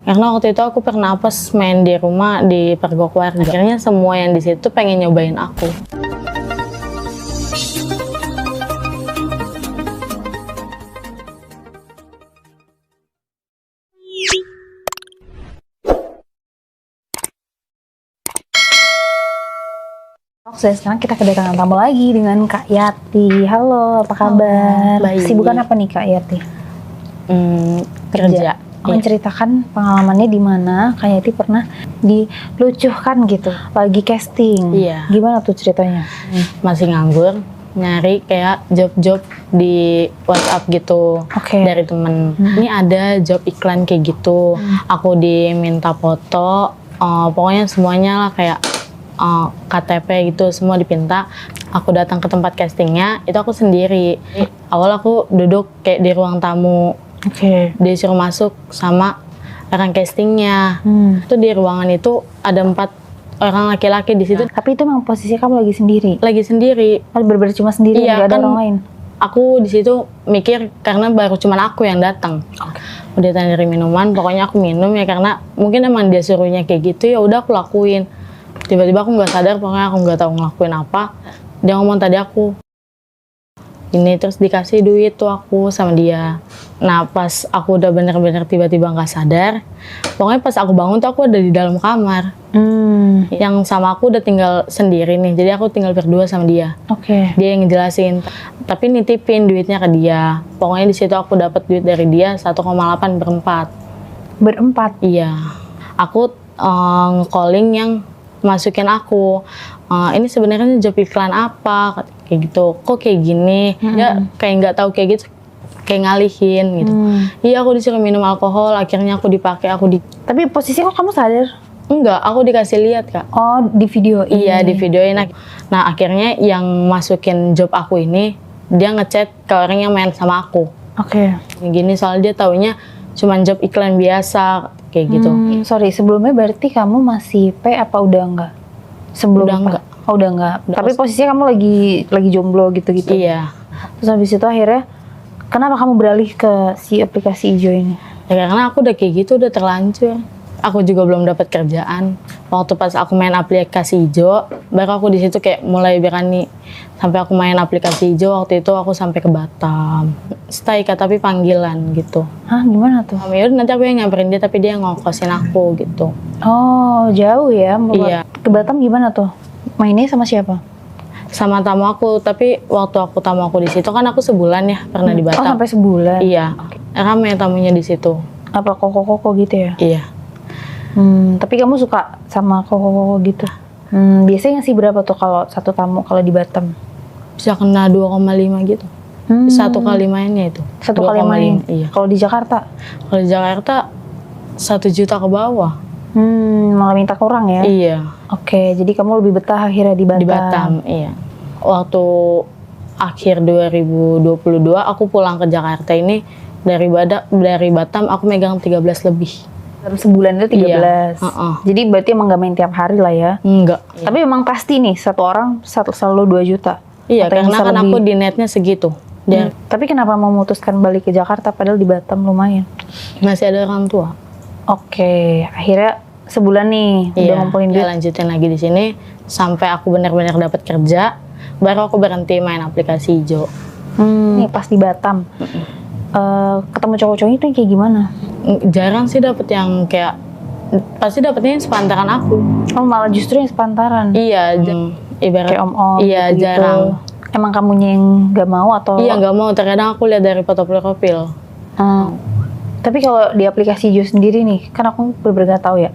Karena waktu itu aku pernah apes main di rumah di pergok warga. Akhirnya semua yang di situ pengen nyobain aku. Oke, sekarang kita kedatangan tamu lagi dengan Kak Yati. Halo, apa kabar? baik. Sibukan apa nih Kak Yati? Kerja. Menceritakan pengalamannya di mana Kak Yati pernah dilucuhkan gitu, lagi casting. Iya. Gimana tuh ceritanya? Masih nganggur, nyari kayak job-job di WhatsApp gitu. Oke. Dari temen. Ini ada job iklan kayak gitu. Aku diminta foto, pokoknya semuanya lah kayak KTP gitu semua dipinta. Aku datang ke tempat castingnya, itu aku sendiri. Awal aku duduk kayak di ruang tamu. Oke. Disuruh masuk sama orang castingnya. Itu di ruangan itu ada 4 orang laki-laki di situ. Tapi itu memang posisi kamu lagi sendiri? Lagi sendiri. Bener-bener cuma sendiri, Iya, nggak ada kan orang lain? Aku di situ mikir karena baru cuman aku yang datang. Udah tanya dari minuman, pokoknya aku minum ya karena mungkin emang dia suruhnya kayak gitu, ya udah aku lakuin. Tiba-tiba aku nggak sadar, pokoknya aku nggak tahu ngelakuin apa. Dia ngomong tadi aku ini, terus dikasih duit tuh aku sama dia. Nah pas aku udah bener-bener tiba-tiba nggak sadar, pokoknya pas aku bangun tuh aku ada di dalam kamar. Yang sama aku udah tinggal sendiri nih, jadi aku tinggal berdua sama dia. Oke. Dia yang ngejelasin, tapi nitipin duitnya ke dia. Pokoknya di situ aku dapat duit dari dia 1,8 berempat. Berempat? Iya. Aku nge-calling yang masukin aku. Ini sebenarnya job iklan apa? Kayak gitu. Kok kayak gini? Dia kayak nggak tahu kayak gitu, kayak ngalihin gitu. Iya, aku disuruh minum alkohol, akhirnya aku dipakai, Tapi posisinya kok kamu sadar? Enggak, aku dikasih lihat, Kak. Oh, di video ini? Iya, di videoin. Nah, akhirnya yang masukin job aku ini, dia ngechat ke orang yang main sama aku. Oke. Gini, soalnya dia taunya cuman job iklan biasa, kayak gitu. Sorry, sebelumnya berarti kamu masih P apa udah enggak? Sebelum Udah apa? enggak. Oh, udah enggak. Udah. Tapi posisinya kamu lagi jomblo gitu-gitu? Iya. Terus habis itu akhirnya, kenapa kamu beralih ke si aplikasi hijau ini? Ya, karena aku udah kayak gitu, udah terlanjur. Aku juga belum dapat kerjaan. Waktu pas aku main aplikasi hijau, baru aku di situ kayak mulai berani. Sampai aku main aplikasi hijau, waktu itu aku sampai ke Batam. Stay, Kak, tapi panggilan gitu. Hah, gimana tuh? Yaudah, nanti aku yang nyamperin dia, tapi dia ngokosin aku gitu. Oh, jauh ya? Iya. Ke Batam gimana tuh? Mainnya sama siapa? Sama tamu aku, tapi waktu aku tamu aku di situ kan aku sebulan ya pernah di Oh, Batam. sampai sebulan? Iya. Rame tamunya di situ. Apa koko-koko gitu ya? Iya. Tapi kamu suka sama koko-koko gitu? Biasanya ngasih berapa tuh kalau satu tamu kalau di Batam? Bisa kena 2,5 gitu. Satu kali mainnya itu. Satu kali main? Iya. Kalau di Jakarta? Kalau di Jakarta 1 juta ke bawah. Malah minta kurang ya? Iya. Oke, jadi kamu lebih betah akhirnya di Batam? Di Batam, iya. Waktu akhir 2022 aku pulang ke Jakarta ini dari Batam aku megang 13 lebih. Dalam sebulan itu 13? Iya. Jadi berarti emang gak main tiap hari lah ya? Enggak. Tapi memang pasti nih, satu orang selalu 2 juta? Iya, Atau yang karena bisa kan lebih? aku di netnya segitu. Dia Tapi kenapa memutuskan balik ke Jakarta padahal di Batam lumayan? masih ada orang tua. Oke, akhirnya sebulan nih udah ngumpulin duit. Iya, lanjutin lagi di sini sampai aku benar-benar dapat kerja, baru aku berhenti main aplikasi hijau. Nih pas di Batam, ketemu cowok-cowoknya itu yang kayak gimana? Jarang sih dapet yang kayak, pasti dapetnya yang sepantaran aku. Oh, malah justru yang sepantaran? Iya, ibarat Kayak om-om iya, gitu. jarang. Emang kamunya yang gak mau atau? Iya, nggak mau. Terkadang aku lihat dari foto profil. Tapi kalau di aplikasi hijau sendiri nih, kan aku bener-bener gak tahu ya.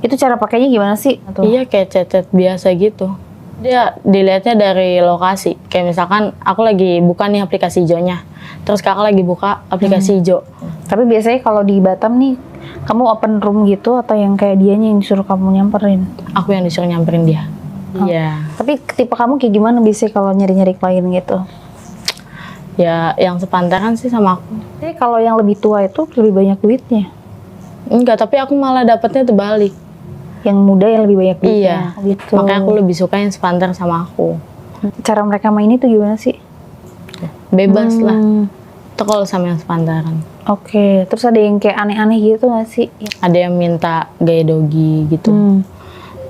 Itu cara pakainya gimana sih? Iya, kayak chat-chat biasa gitu. Dia dilihatnya dari lokasi. Kayak misalkan aku lagi buka nih aplikasi hijaunya, terus kakak lagi buka aplikasi hijau. Tapi biasanya kalau di Batam nih, kamu open room gitu atau yang kayak dianya yang disuruh kamu nyamperin? Aku yang disuruh nyamperin dia. Iya. Tapi tipe kamu kayak gimana biasanya kalau nyari-nyari klien gitu? Ya, yang sepantaran sih sama aku. Jadi kalau yang lebih tua itu lebih banyak duitnya? Enggak, tapi aku malah dapetnya terbalik. Yang muda yang lebih banyak duitnya? Iya, Gitu. makanya aku lebih suka yang sepantar sama aku. Cara mereka main itu gimana sih? Bebas lah. Itu kalau sama yang sepantaran. Oke, terus ada yang kayak aneh-aneh gitu nggak sih? Ada yang minta gaya dogi gitu.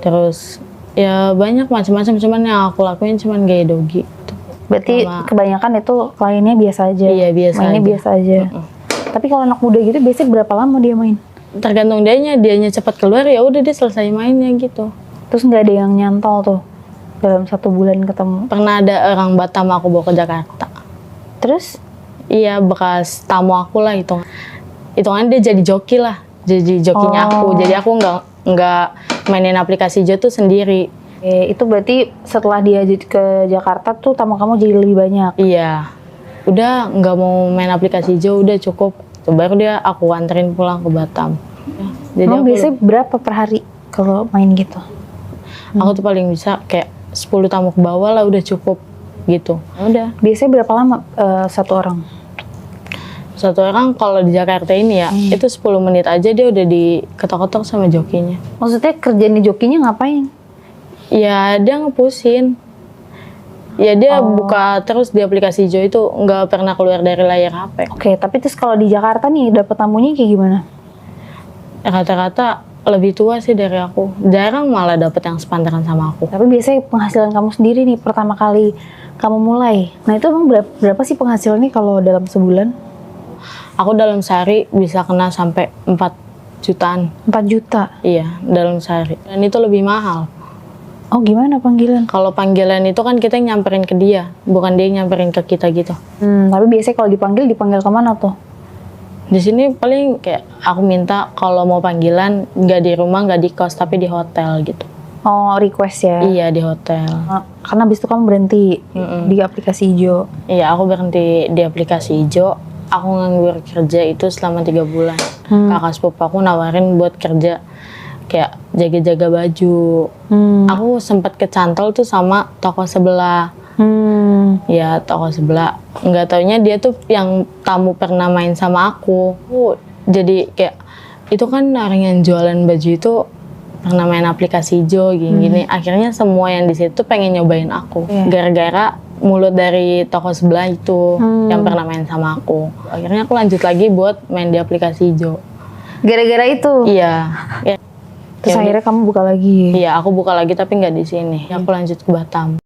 Terus ya banyak macam-macam, cuman yang aku lakuin cuman gaya dogi gitu. Berarti kebanyakan itu kliennya biasa aja. Iya, biasa Mainnya aja. biasa aja. Tapi kalau anak muda gitu biasanya berapa lama dia main? Tergantung dianya cepat keluar ya udah dia selesai mainnya gitu. Terus nggak ada yang nyantol tuh dalam 1 bulan ketemu? Pernah ada orang Batam aku bawa ke Jakarta. Terus? Iya, bekas tamu aku lah hitungan dia jadi joki lah, jadi jokinya aku. Jadi aku nggak mainin aplikasi Jo tuh sendiri. Itu berarti setelah dia ke Jakarta tuh tamu kamu jadi lebih banyak? Iya, udah nggak mau main aplikasi Jo, udah cukup. Baru dia aku anterin pulang ke Batam. Jadi Emang aku biasanya berapa per hari kalau main gitu? Aku tuh paling bisa kayak 10 tamu ke bawah lah udah cukup gitu. Udah. Biasanya berapa lama satu orang? Satu orang kalau di Jakarta ini ya, itu 10 menit aja dia udah diketok-ketok sama jokinya. Maksudnya kerjaan di jokinya ngapain? Ya dia ngepusin. Ya dia buka terus di aplikasi Jo itu nggak pernah keluar dari layar HP. Oke, tapi terus kalau di Jakarta nih dapet tamunya kayak gimana? Rata-rata lebih tua sih dari aku. Jarang malah dapet yang sepantaran sama aku. Tapi biasanya penghasilan kamu sendiri nih pertama kali kamu mulai. Nah itu emang berapa sih penghasilannya kalau dalam sebulan? Aku dalam sehari bisa kena sampai 4 jutaan. 4 juta? Iya, dalam sehari. Dan itu lebih mahal. Oh gimana panggilan? Kalau panggilan itu kan kita yang nyamperin ke dia, bukan dia yang nyamperin ke kita gitu. Tapi biasanya kalau dipanggil kemana tuh? Di sini paling kayak aku minta kalau mau panggilan nggak di rumah, nggak di kos, tapi di hotel gitu. Oh request ya? Iya di hotel. Karena abis itu kamu berhenti di aplikasi Jo. Iya aku berhenti di aplikasi Jo. Aku nganggur kerja itu selama 3 bulan. Kakak sepupu aku nawarin buat kerja kayak jaga-jaga baju. Aku sempat kecantol tuh sama toko sebelah. Ya toko sebelah. Nggak taunya dia tuh yang tamu pernah main sama aku. Jadi kayak itu kan orang yang jualan baju itu pernah main aplikasi Jo gini-gini. Akhirnya semua yang di situ pengen nyobain aku. Gara-gara mulut dari toko sebelah itu yang pernah main sama aku. Akhirnya aku lanjut lagi buat main di aplikasi Jo. Gara-gara itu? Iya. Terus akhirnya kamu buka lagi? Iya, aku buka lagi tapi nggak di sini. Aku lanjut ke Batam.